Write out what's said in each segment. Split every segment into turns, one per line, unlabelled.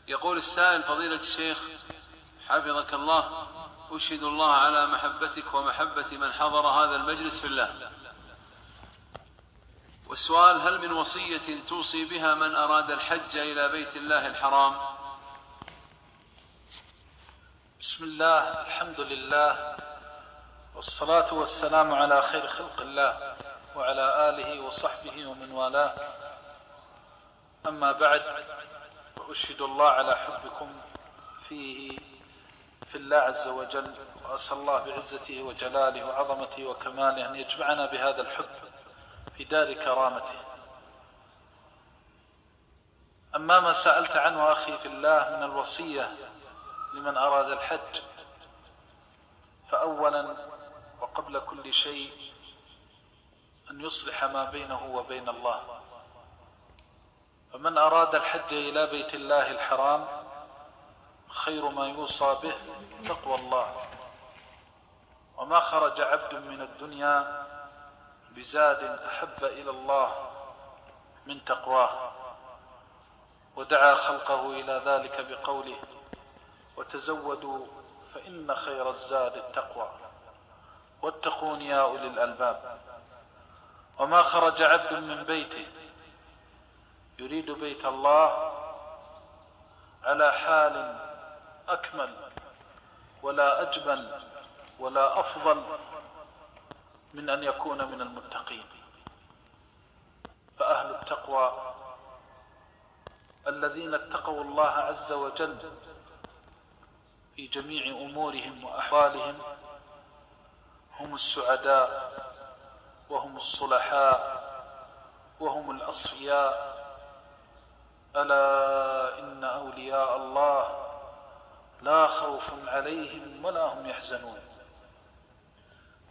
يقول السائل: فضيلة الشيخ حفظك الله، أشهد الله على محبتك ومحبة من حضر هذا المجلس في الله. والسؤال: هل من وصية توصي بها من أراد الحج إلى بيت الله الحرام؟
بسم الله، الحمد لله، والصلاة والسلام على خير خلق الله وعلى آله وصحبه ومن والاه. أما بعد، فأشهد الله على حبكم فيه في الله عز وجل، وأسأل الله بعزته وجلاله وعظمته وكماله أن يجمعنا بهذا الحب في دار كرامته. أما ما سألت عنه أخي في الله من الوصية لمن أراد الحج، فأولا وقبل كل شيء أن يصلح ما بينه وبين الله. فمن أراد الحج إلى بيت الله الحرام خير ما يوصى به تقوى الله، وما خرج عبد من الدنيا بزاد أحب إلى الله من تقواه، ودعا خلقه إلى ذلك بقوله: وتزودوا فإن خير الزاد التقوى واتقون يا أولي الألباب. وما خرج عبد من بيته يريد بيت الله على حال أكمل ولا أجمل ولا أفضل من أن يكون من المتقين. فأهل التقوى الذين اتقوا الله عز وجل في جميع أمورهم وأحوالهم هم السعداء وهم الصلحاء وهم الأصفياء. ألا إن أولياء الله لا خوف عليهم ولا هم يحزنون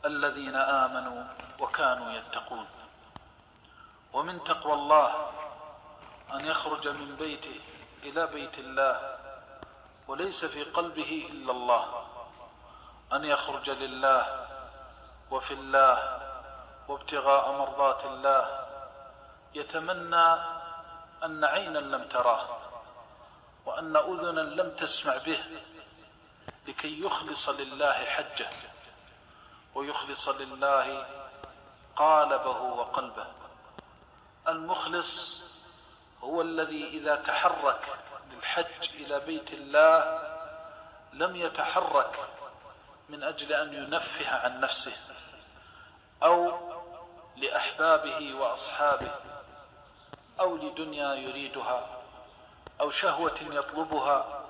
الذين آمنوا وكانوا يتقون. ومن تقوى الله أن يخرج من بيته إلى بيت الله وليس في قلبه إلا الله، أن يخرج لله وفي الله وابتغاء مرضات الله، يتمنى أن عينا لم تراه وأن أذنا لم تسمع به، لكي يخلص لله حجه ويخلص لله قالبه وقلبه. المخلص هو الذي إذا تحرك للحج إلى بيت الله لم يتحرك من أجل أن ينفه عن نفسه أو لأحبابه وأصحابه أو لدنيا يريدها أو شهوة يطلبها،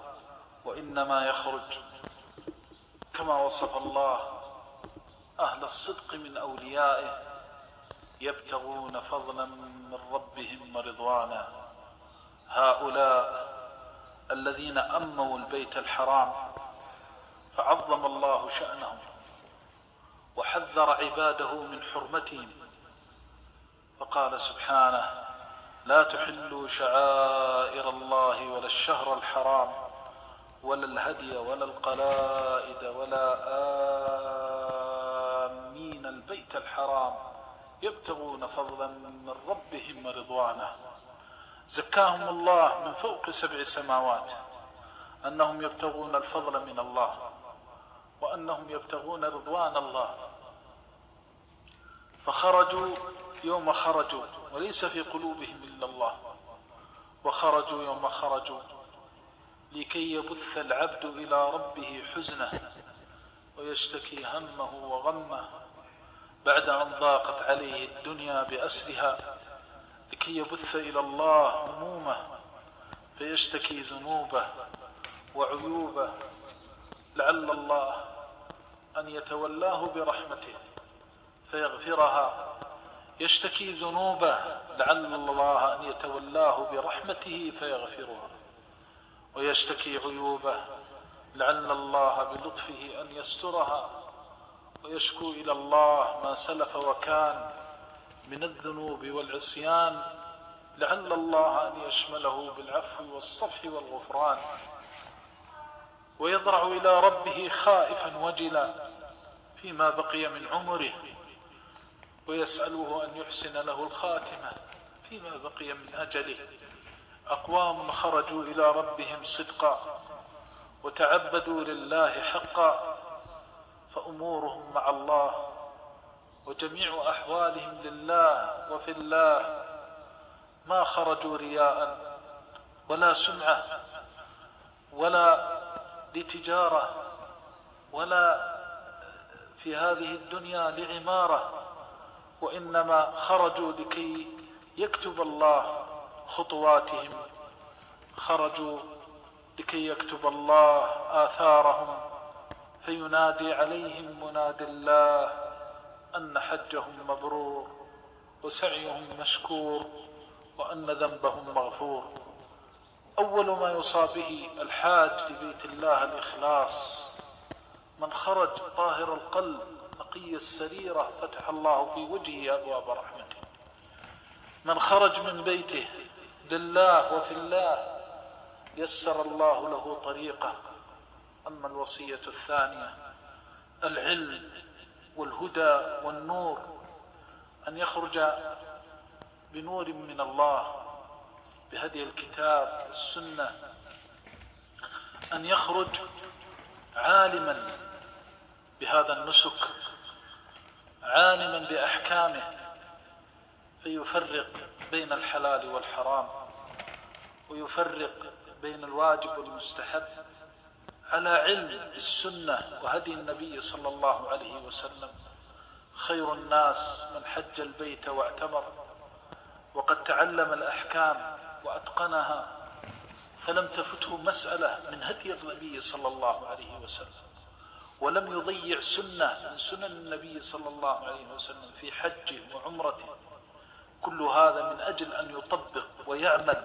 وإنما يخرج كما وصف الله أهل الصدق من أوليائه: يبتغون فضلا من ربهم ورضوانا. هؤلاء الذين أموا البيت الحرام فعظم الله شأنهم وحذر عباده من حرمتهم، فقال سبحانه: لا تحلوا شعائر الله ولا الشهر الحرام ولا الهدي ولا القلائد ولا آمين البيت الحرام يبتغون فضلا من ربهم ورضوانا. زكاهم الله من فوق 7 سماوات أنهم يبتغون الفضل من الله وأنهم يبتغون رضوان الله. فخرجوا يوم خرجوا وليس في قلوبهم إلا الله، وخرجوا يوم خرجوا لكي يبث العبد إلى ربه حزنه ويشتكي همه وغمه بعد أن ضاقت عليه الدنيا بأسرها، لكي يبث إلى الله همومه فيشتكي ذنوبه وعيوبه، لعل الله أن يتولاه برحمته فيغفرها، يشتكي ذنوبه لعل الله أن يتولاه برحمته فيغفرها، ويشتكي عيوبه لعل الله بلطفه أن يسترها، ويشكو إلى الله ما سلف وكان من الذنوب والعصيان لعل الله أن يشمله بالعفو والصفح والغفران، ويضرع إلى ربه خائفا وجلا فيما بقي من عمره، ويسأله أن يحسن له الخاتمة فيما بقي من أجله. أقوام خرجوا إلى ربهم صدقا وتعبدوا لله حقا، فأمورهم مع الله وجميع أحوالهم لله وفي الله، ما خرجوا رياء ولا سمعة ولا لتجارة ولا في هذه الدنيا لعمارة، وإنما خرجوا لكي يكتب الله خطواتهم، خرجوا لكي يكتب الله آثارهم، فينادي عليهم منادي الله أن حجهم مبرور وسعيهم مشكور وأن ذنبهم مغفور. أول ما يوصى به الحاج لبيت الله الإخلاص. من خرج طاهر القلب نقي السريرة فتح الله في وجهه أبواب رحمته. من خرج من بيته لله وفي الله يسر الله له طريقه. أما الوصية الثانية العلم والهدى والنور، أن يخرج بنور من الله بهدي الكتاب والسنة، أن يخرج عالما بهذا النسك، عالما بأحكامه، فيفرق بين الحلال والحرام ويفرق بين الواجب والمستحب على علم السنة وهدي النبي صلى الله عليه وسلم. خير الناس من حج البيت واعتمر وقد تعلم الأحكام وأتقنها، فلم تفته مسألة من هدي النبي صلى الله عليه وسلم، ولم يضيع سنة من سنن النبي صلى الله عليه وسلم في حجه وعمرته. كل هذا من أجل أن يطبق ويعمل،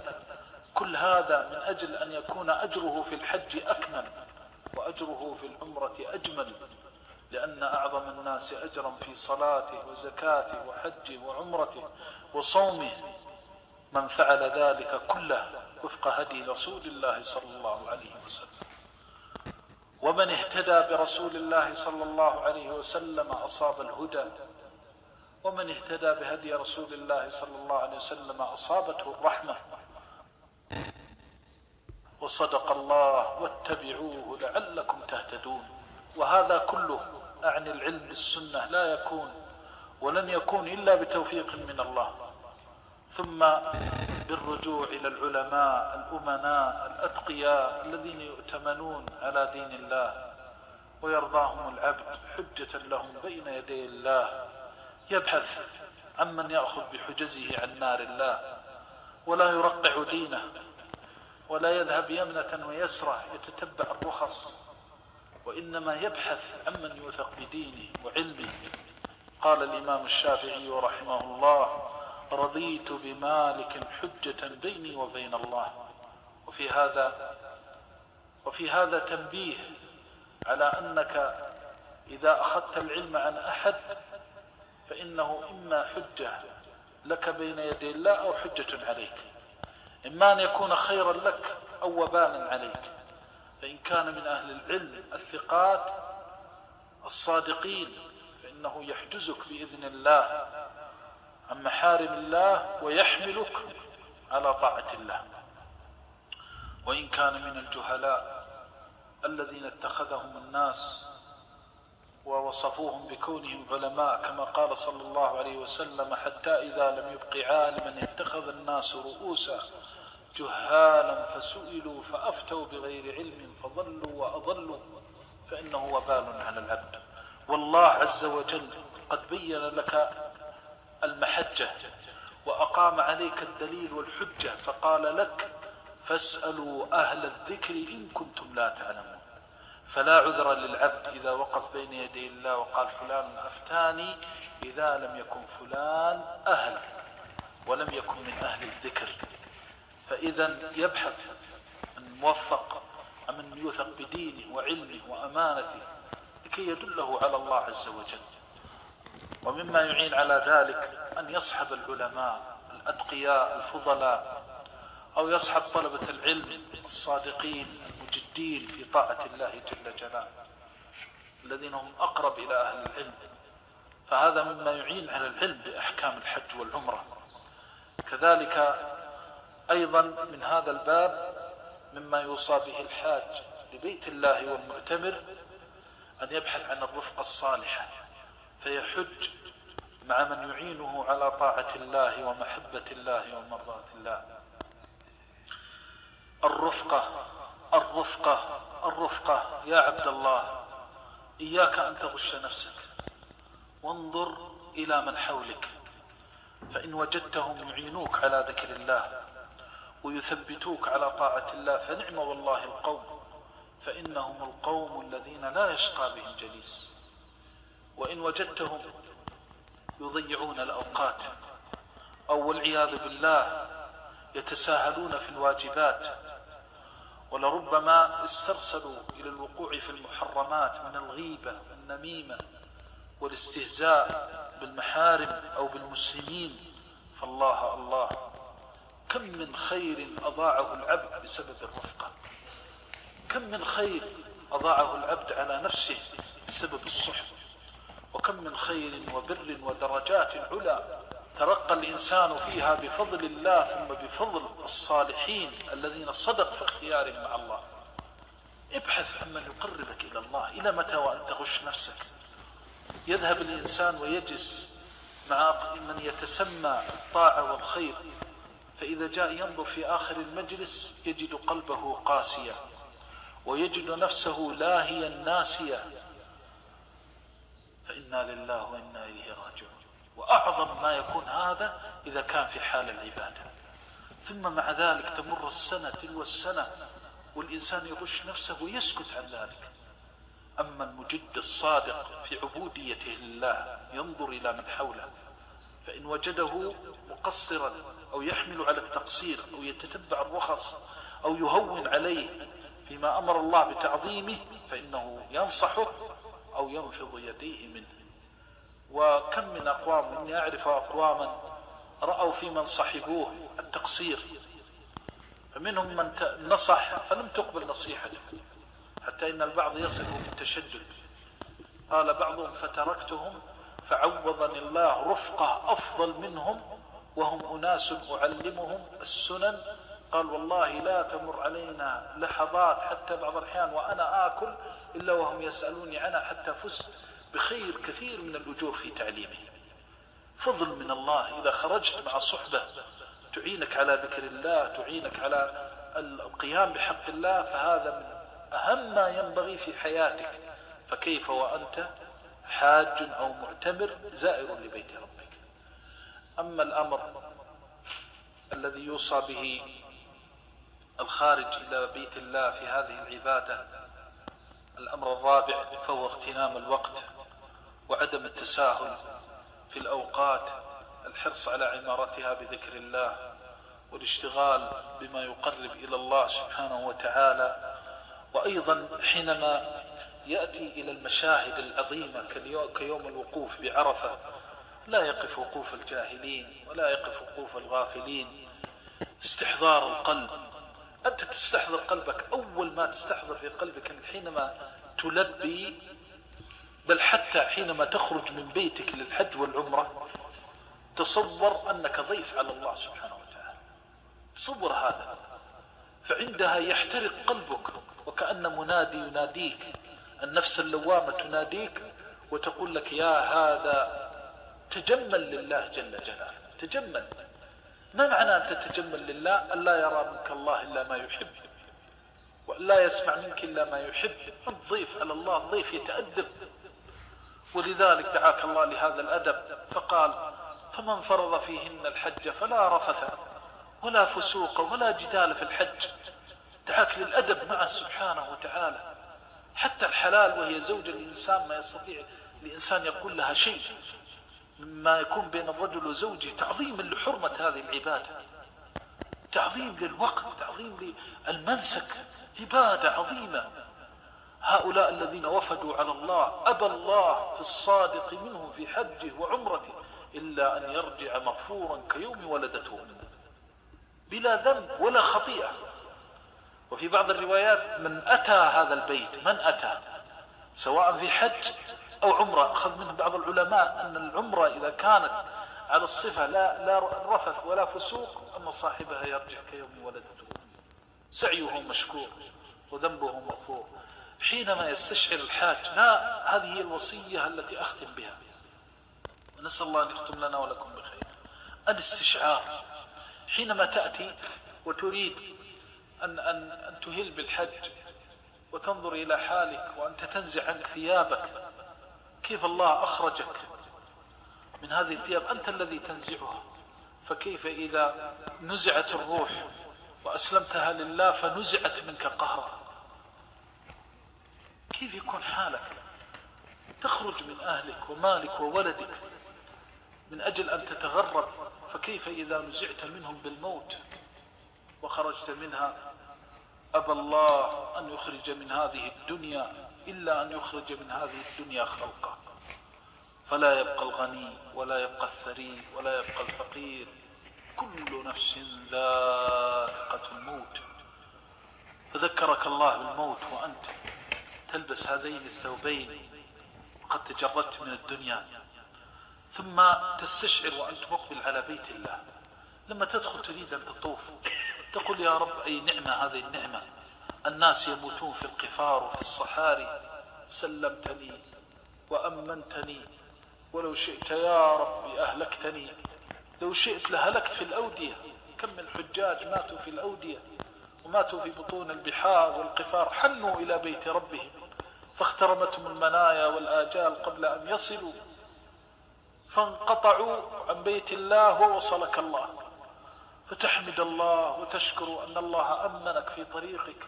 كل هذا من أجل أن يكون أجره في الحج أكمل وأجره في العمرة أجمل، لأن أعظم الناس أجرا في صلاته وزكاته وحجه وعمرته وصومه من فعل ذلك كله وفق هدي رسول الله صلى الله عليه وسلم. ومن اهتدى برسول الله صلى الله عليه وسلم أصاب الهدى، ومن اهتدى بهدي رسول الله صلى الله عليه وسلم أصابته الرحمة. وصدق الله واتبعوه لعلكم تهتدون. وهذا كله أعني العلم للسنة لا يكون ولن يكون إلا بتوفيق من الله، ثم بالرجوع إلى العلماء الأمناء الأتقياء الذين يؤتمنون على دين الله ويرضاهم العبد حجة لهم بين يدي الله، يبحث عمن يأخذ بحجزه عن نار الله، ولا يرقع دينه ولا يذهب يمنة ويسرة يتتبع الرخص، وإنما يبحث عمن يوثق بدينه وعلمه. قال الإمام الشافعي رحمه الله: رضيت بمالك حجة بيني وبين الله. وفي هذا تنبيه على أنك إذا أخذت العلم عن أحد فإنه إما حجة لك بين يدي الله أو حجة عليك، إما أن يكون خيرا لك أو وبالا عليك. فإن كان من أهل العلم الثقات الصادقين فإنه يحجزك بإذن الله عن محارم الله ويحملك على طاعة الله. وإن كان من الجهلاء الذين اتخذهم الناس ووصفوهم بكونهم علماء كما قال صلى الله عليه وسلم: حتى إذا لم يبق عالما اتخذ الناس رؤوسا جهالا فسئلوا فأفتوا بغير علم فضلوا وأضلوا، فإنه وبال على العبد. والله عز وجل قد بين لك المحجة وأقام عليك الدليل والحجة، فقال لك: فاسألوا أهل الذكر إن كنتم لا تعلمون. فلا عذر للعبد إذا وقف بين يدي الله وقال فلان أفتاني، إذا لم يكن فلان أهل ولم يكن من أهل الذكر. فإذا يبحث الموفق عمن يوثق بدينه وعلمه وأمانته لكي يدله على الله عز وجل. ومما يعين على ذلك أن يصحب العلماء الأتقياء الفضلاء، أو يصحب طلبة العلم الصادقين المجدين في طاعة الله جل جلاله الذين هم أقرب إلى أهل العلم. فهذا مما يعين على العلم بأحكام الحج والعمرة. كذلك أيضا من هذا الباب مما يوصى به الحاج لبيت الله والمعتمر أن يبحث عن الرفقة الصالحة، فيحج مع من يعينه على طاعة الله ومحبة الله ومرضاة الله. الرفقة يا عبد الله، إياك أن تغش نفسك، وانظر إلى من حولك، فإن وجدتهم يعينوك على ذكر الله ويثبتوك على طاعة الله فنعم والله القوم، فإنهم القوم الذين لا يشقى بهم جليس. وإن وجدتهم يضيعون الأوقات أو والعياذ بالله يتساهلون في الواجبات، ولربما استرسلوا إلى الوقوع في المحرمات من الغيبة والنميمة والاستهزاء بالمحارم أو بالمسلمين، فالله الله كم من خير أضاعه العبد بسبب الرفقة، كم من خير أضاعه العبد على نفسه بسبب الصحبة، وكم من خير وبر ودرجات علا ترقى الإنسان فيها بفضل الله ثم بفضل الصالحين الذين صدق في اختيارهم مع الله. ابحث عن من يقربك إلى الله. إلى متى وأن تغش نفسك؟ يذهب الإنسان ويجلس مع من يتسمى الطاعة والخير، فإذا جاء ينظر في آخر المجلس يجد قلبه قاسيا ويجد نفسه لاهيا ناسيا، فإنا لله وإنا إليه راجعون. وأعظم ما يكون هذا إذا كان في حال العبادة، ثم مع ذلك تمر السنة تلو السنة والإنسان يغش نفسه ويسكت عن ذلك. أما المجد الصادق في عبوديته لله ينظر إلى من حوله، فإن وجده مقصرا أو يحمل على التقصير أو يتتبع الرخص أو يهون عليه فيما أمر الله بتعظيمه فإنه ينصحه أو ينفض يديه منه. وكم من أقوام، إني أعرف أقواما رأوا في من صحبوه التقصير، فمنهم من نصح فلم تقبل نصيحته، حتى إن البعض يصل بالتشدد. قال بعضهم فتركتهم فعوضني الله رفقة أفضل منهم وهم أناس أعلمهم السنن. قال والله لا تمر علينا لحظات حتى بعض الأحيان وأنا آكل إلا وهم يسألوني عنها، حتى فزت بخير كثير من الأجور في تعليمه. فضل من الله. إذا خرجت مع صحبة تعينك على ذكر الله، تعينك على القيام بحق الله، فهذا من أهم ما ينبغي في حياتك، فكيف وأنت حاج أو معتمر زائر لبيت ربك. أما الأمر الذي يوصى به الخارج إلى بيت الله في هذه العبادة، الأمر الرابع، فهو اغتنام الوقت وعدم التساهل في الأوقات، الحرص على عمارتها بذكر الله والاشتغال بما يقرب إلى الله سبحانه وتعالى. وأيضا حينما يأتي إلى المشاهد العظيمة كيوم الوقوف بعرفة لا يقف وقوف الجاهلين ولا يقف وقوف الغافلين. استحضار القلب، أنت تستحضر قلبك. أول ما تستحضر في قلبك حينما تلبي، بل حتى حينما تخرج من بيتك للحج والعمرة، تصور أنك ضيف على الله سبحانه وتعالى. تصور هذا، فعندها يحترق قلبك وكأن منادي يناديك، النفس اللوامة تناديك وتقول لك يا هذا تجمل لله جل جلاله. تجمل. ما معنى أن تتجمل لله؟ ألا يرى منك الله إلا ما يحب، ولا يسمع منك إلا ما يحب. الضيف على الله الضيف يتأدب، ولذلك دعاك الله لهذا الأدب فقال فمن فرض فيهن الحج فلا رفث ولا فسوق ولا جدال في الحج. دعاك للأدب معه سبحانه وتعالى. حتى الحلال وهي زوج الإنسان ما يستطيع الإنسان يقول لها شيء مما يكون بين الرجل وزوجه، تعظيما لحرمة هذه العبادة، تعظيم للوقت، تعظيم للمنسك، عبادة عظيمة. هؤلاء الذين وفدوا على الله أبى الله في الصادق منهم في حجه وعمرته إلا أن يرجع مغفورا كيوم ولدته أمه بلا ذنب ولا خطيئة. وفي بعض الروايات من أتى هذا البيت، من أتى سواء في حج أو عمرة. أخذ منه بعض العلماء أن العمرة إذا كانت على الصفة لا رفث ولا فسوق، أن صاحبها يرجع كيوم ولدته، سعيه مشكور وذنبه مغفور. حينما يستشعر الحاج، لا، هذه هي الوصية التي أختم بها، ونسأل الله أن يختم لنا ولكم بخير. الاستشعار حينما تأتي وتريد أن تهل بالحج وتنظر إلى حالك وأنت تنزع عنك ثيابك، كيف الله أخرجك من هذه الثياب، أنت الذي تنزعها، فكيف إذا نزعت الروح وأسلمتها لله فنزعت منك قهرا، كيف يكون حالك؟ تخرج من أهلك ومالك وولدك من أجل أن تتغرب، فكيف إذا نزعت منهم بالموت وخرجت منها؟ أبى الله أن يخرج من هذه الدنيا إلا أن يخرج من هذه الدنيا خلقه، فلا يبقى الغني ولا يبقى الثري ولا يبقى الفقير، كل نفس ذائقة الموت. فذكرك الله بالموت وأنت تلبس هذين الثوبين وقد تجردت من الدنيا، ثم تستشعر وأنت مقبل على بيت الله، لما تدخل تريد أن تطوف تقول يا رب أي نعمة هذه النعمة، الناس يموتون في القفار وفي الصحاري، سلمتني وأمنتني، ولو شئت يا رب أهلكتني، لو شئت لهلكت في الأودية. كم من حجاج ماتوا في الأودية وماتوا في بطون البحار والقفار، حنوا إلى بيت ربهم فاخترمتهم المنايا والآجال قبل أن يصلوا، فانقطعوا عن بيت الله ووصلك الله، فتحمد الله وتشكر أن الله أمنك في طريقك،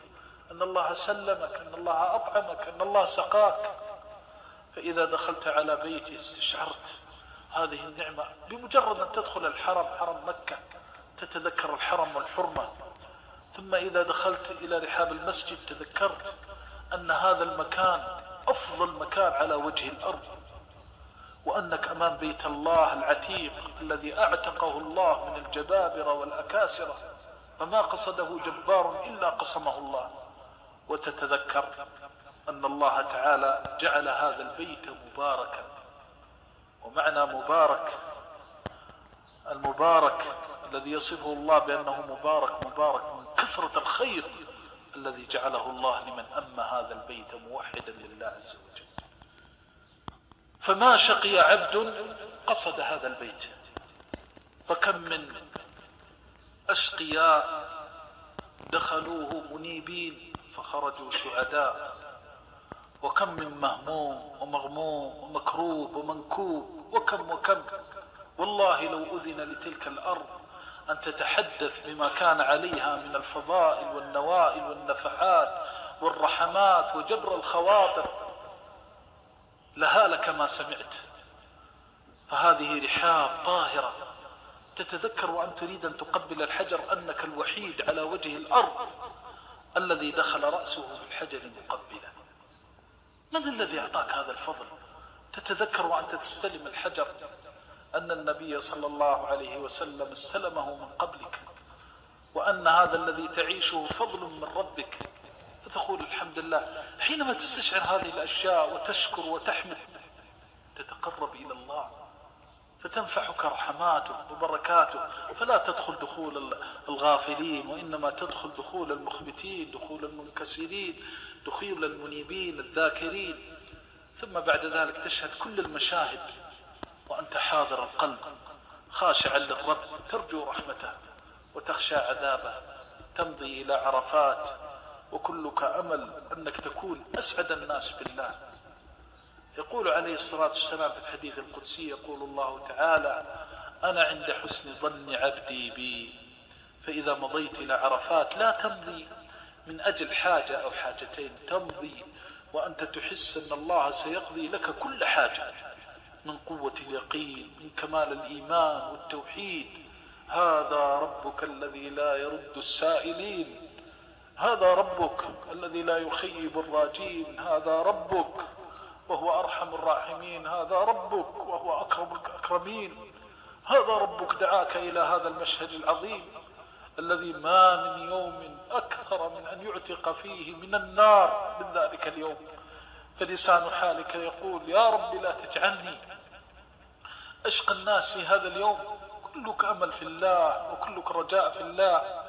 أن الله سلمك، أن الله أطعمك، أن الله سقاك. فإذا دخلت على بيتي استشعرت هذه النعمة، بمجرد أن تدخل الحرم، حرم مكة، تتذكر الحرم والحرمة، ثم إذا دخلت إلى رحاب المسجد تذكرت أن هذا المكان أفضل مكان على وجه الأرض، وأنك أمام بيت الله العتيق الذي أعتقه الله من الجبابرة والأكاسرة، فما قصده جبار إلا قصمه الله، وتتذكر أن الله تعالى جعل هذا البيت مباركا. ومعنى مبارك، المبارك الذي يصفه الله بأنه مبارك، مبارك من كثرة الخير الذي جعله الله لمن أما هذا البيت موحدا لله عز وجل. فما شقي عبد قصد هذا البيت، فكم من أشقياء دخلوه منيبين فخرجوا سعداء، وكم من مهموم ومغموم ومكروب ومنكوب، وكم والله لو أذن لتلك الأرض أن تتحدث بما كان عليها من الفضائل والنوائل والنفحات والرحمات وجبر الخواطر لهالك ما سمعت. فهذه رحاب طاهرة، تتذكر وأن تريد أن تقبل الحجر أنك الوحيد على وجه الأرض الذي دخل رأسه في الحجر مقبلا. من الذي أعطاك هذا الفضل؟ تتذكر وأنت تستلم الحجر أن النبي صلى الله عليه وسلم استلمه من قبلك، وأن هذا الذي تعيشه فضل من ربك، فتقول الحمد لله. حينما تستشعر هذه الأشياء وتشكر وتحمد تتقرب إلى الله، فتنفحك رحماته وبركاته، فلا تدخل دخول الغافلين، وإنما تدخل دخول المخبتين، دخول المنكسرين، دخول المنيبين الذاكرين. ثم بعد ذلك تشهد كل المشاهد وأنت حاضر القلب خاشعا للرب، ترجو رحمته وتخشى عذابه، تمضي إلى عرفات وكلك أمل أنك تكون أسعد الناس بالله. يقول عليه الصلاة والسلام في الحديث القدسي، يقول الله تعالى: أنا عند حسن ظن عبدي بي. فإذا مضيت إلى عرفات لا تمضي من أجل حاجة أو حاجتين، تمضي وأنت تحس أن الله سيقضي لك كل حاجة، من قوة اليقين، من كمال الإيمان والتوحيد. هذا ربك الذي لا يرد السائلين، هذا ربك الذي لا يخيب الراجين، هذا ربك وهو أرحم الراحمين، هذا ربك وهو أكرم الأكرمين، هذا ربك دعاك إلى هذا المشهد العظيم الذي ما من يوم أكثر من أن يعتق فيه من النار من ذلك اليوم. فلسان حالك يقول: يا رب لا تجعلني أشقى الناس في هذا اليوم كلك أمل في الله وكلك رجاء في الله،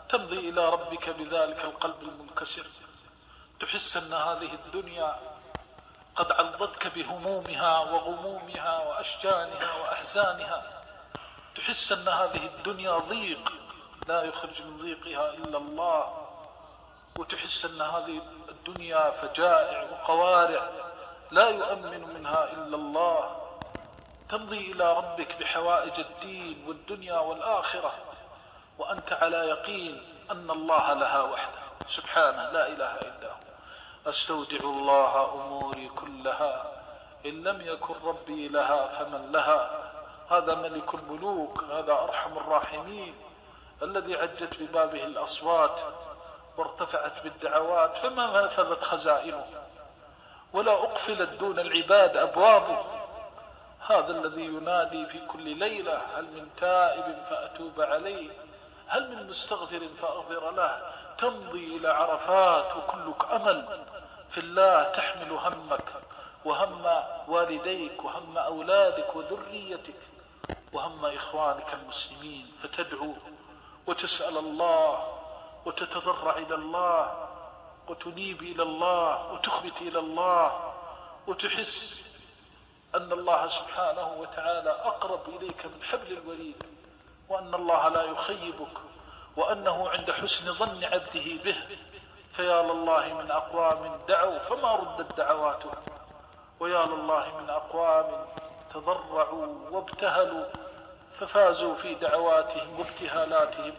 تمضي إلى ربك بذلك القلب المنكسر، تحس أن هذه الدنيا قد عضتك بهمومها وغمومها وأشجانها وأحزانها، تحس أن هذه الدنيا ضيق لا يخرج من ضيقها إلا الله، وتحس أن هذه الدنيا فجائع وقوارع لا يؤمن منها إلا الله، تمضي إلى ربك بحوائج الدين والدنيا والآخرة وأنت على يقين أن الله لها وحده سبحانه لا إله إلا هو. أستودع الله أموري كلها إن لم يكن ربي لها فمن لها. هذا ملك الملوك، هذا أرحم الراحمين الذي عجت ببابه الأصوات وارتفعت بالدعوات فما نفذت خزائنه ولا أقفلت دون العباد أبوابه. هذا الذي ينادي في كل ليلة هل من تائب فأتوب عليه، هل من مستغفر فأغفر له. تمضي إلى عرفات وكلك أمل في الله، تحمل همك وهم والديك وهم أولادك وذريتك وهم إخوانك المسلمين، فتدعو وتسأل الله وتتضرع إلى الله وتنيب إلى الله وتخبت إلى الله وتحس أن الله سبحانه وتعالى أقرب إليك من حبل الوريد، وأن الله لا يخيبك، وأنه عند حسن ظن عبده به. فيا لله من أقوام دعوا فما ردت دعواتهم، ويا لله من أقوام تضرعوا وابتهلوا ففازوا في دعواتهم وابتهالاتهم.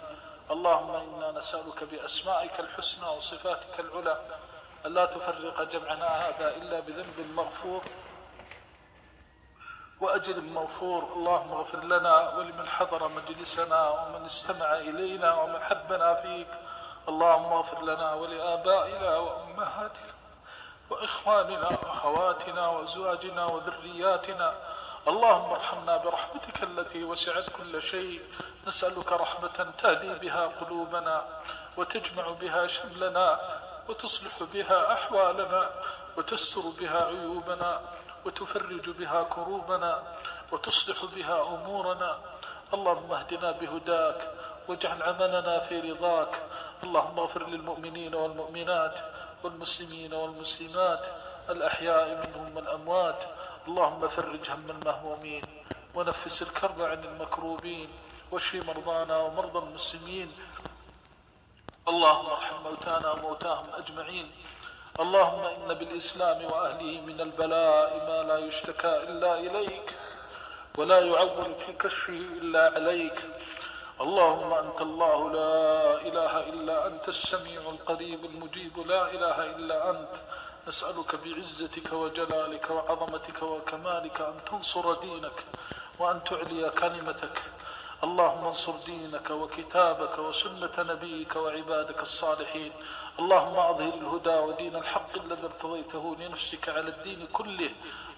اللهم إنا نسألك بأسمائك الحسنى وصفاتك العلى ألا تفرق جمعنا هذا إلا بذنب مغفور وأجر موفور. اللهم اغفر لنا ولمن حضر مجلسنا ومن استمع إلينا ومن حبنا فيك. اللهم اغفر لنا ولآبائنا وأمهاتنا وإخواننا وأخواتنا وأزواجنا وذرياتنا. اللهم ارحمنا برحمتك التي وسعت كل شيء. نسألك رحمة تهدي بها قلوبنا وتجمع بها شملنا وتصلح بها أحوالنا وتستر بها عيوبنا وتفرج بها كروبنا وتصلح بها أمورنا. اللهم اهدنا بهداك واجعل عملنا في رضاك. اللهم اغفر للمؤمنين والمؤمنات والمسلمين والمسلمات الأحياء منهم والأموات. اللهم فرج هم المهمومين ونفس الكرب عن المكروبين واشف مرضانا ومرضى المسلمين. اللهم ارحم موتانا وموتاهم أجمعين. اللهم إن بالإسلام وأهله من البلاء ما لا يشتكى إلا إليك ولا يعول في كشفه إلا عليك. اللهم أنت الله لا إله إلا أنت السميع القريب المجيب لا إله إلا أنت. نسألك بعزتك وجلالك وعظمتك وكمالك أن تنصر دينك وأن تعلي كلمتك. اللهم انصر دينك وكتابك وسنة نبيك وعبادك الصالحين. اللهم أظهر الهدى ودين الحق الذي ارتضيته لنفسك على الدين كله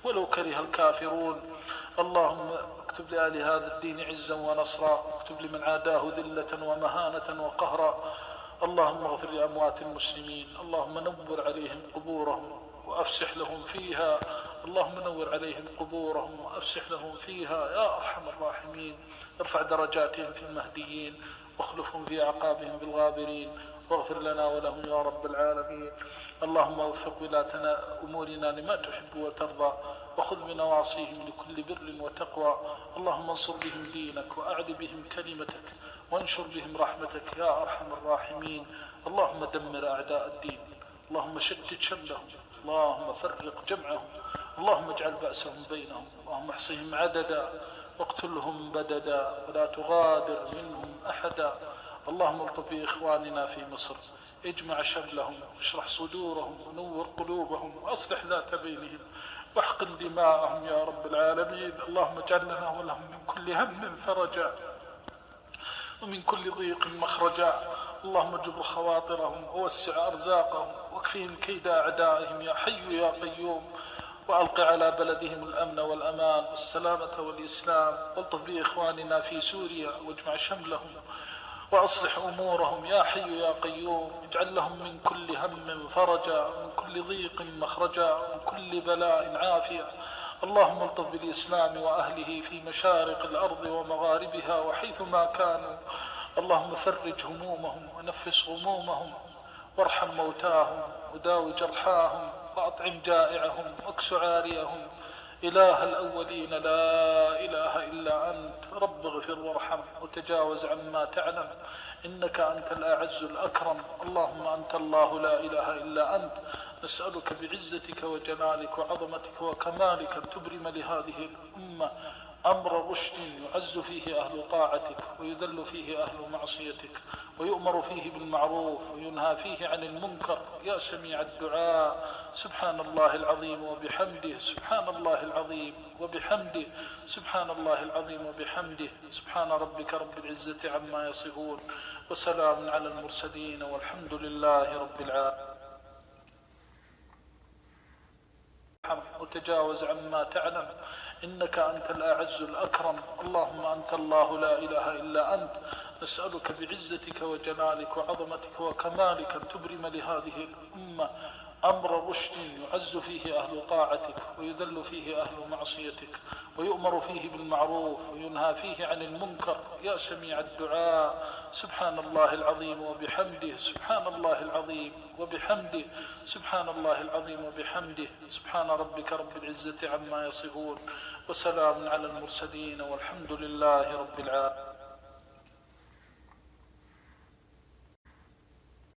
ولو كره الكافرون. اللهم اكتب لآل هذا الدين عزا ونصرا، اكتب لمن عاداه ذلة ومهانة وقهرا. اللهم اغفر لأموات المسلمين. اللهم نور عليهم قبورهم وأفسح لهم فيها. اللهم نور عليهم قبورهم وأفسح لهم فيها يا أرحم الراحمين. ارفع درجاتهم في المهديين واخلفهم في أعقابهم بالغابرين، واغفر لنا ولهم يا رب العالمين. اللهم وفق ولاة أمورنا لما تحب وترضى، وخذ بنواصيهم لكل بر وتقوى. اللهم انصر بهم دينك وأعد بهم كلمتك وانشر بهم رحمتك يا أرحم الراحمين. اللهم دمر أعداء الدين، اللهم شتت شملهم، اللهم فرق جمعهم، اللهم اجعل بأسهم بينهم، اللهم احصهم عددا واقتلهم بددا ولا تغادر منهم أحدا. اللهم الطف بإخواننا في مصر، اجمع شملهم واشرح صدورهم ونور قلوبهم وأصلح ذات بينهم واحقن دماءهم يا رب العالمين. اللهم اجعل لنا ولهم من كل هم فرجا ومن كل ضيق مخرجا. اللهم جبر خواطرهم ووسع أرزاقهم واكفهم كيد أعدائهم يا حي يا قيوم. وألق على بلدهم الأمن والأمان والسلامة والإسلام. والطف بإخواننا في سوريا واجمع شملهم وأصلح أمورهم يا حي يا قيوم. اجعل لهم من كل هم فرجا ومن كل ضيق مخرجا ومن كل بلاء عافية. اللهم الطف بالإسلام وأهله في مشارق الأرض ومغاربها وحيثما كانوا. اللهم فرج همومهم ونفس غمومهم وارحم موتاهم وداو جرحاهم وأطعم جائعهم واكس عاريهم. إله الأولين لا إله إلا أنت، رب اغفر وارحم وتجاوز عما تعلم، إنك أنت الأعز الأكرم. اللهم أنت الله لا إله إلا أنت، نسألك بعزتك وجلالك وعظمتك وكمالك أن تبرم لهذه الأمة أمر رشد يعز فيه أهل طاعتك ويذل فيه أهل معصيتك، ويؤمر فيه بالمعروف وينهى فيه عن المنكر، يا سميع الدعاء. سبحان الله العظيم وبحمده، سبحان الله العظيم وبحمده، سبحان الله العظيم وبحمده، سبحان ربك رب العزة عما يصفون، وسلام على المرسلين، والحمد لله رب العالمين. وتجاوز عما تعلم، إنك أنت الأعز الأكرم. اللهم أنت الله لا إله إلا أنت، نسألك بعزتك وجلالك وعظمتك وكمالك أن تبرم لهذه الأمة أمر رشد يعز فيه أهل طاعتك ويذل فيه أهل معصيتك، ويؤمر فيه بالمعروف وينهى فيه عن المنكر، يا سميع الدعاء. سبحان الله العظيم وبحمده، سبحان الله العظيم وبحمده، سبحان الله العظيم وبحمده، سبحان ربك رب العزة عما يصفون، وسلام على المرسلين، والحمد لله رب العالمين.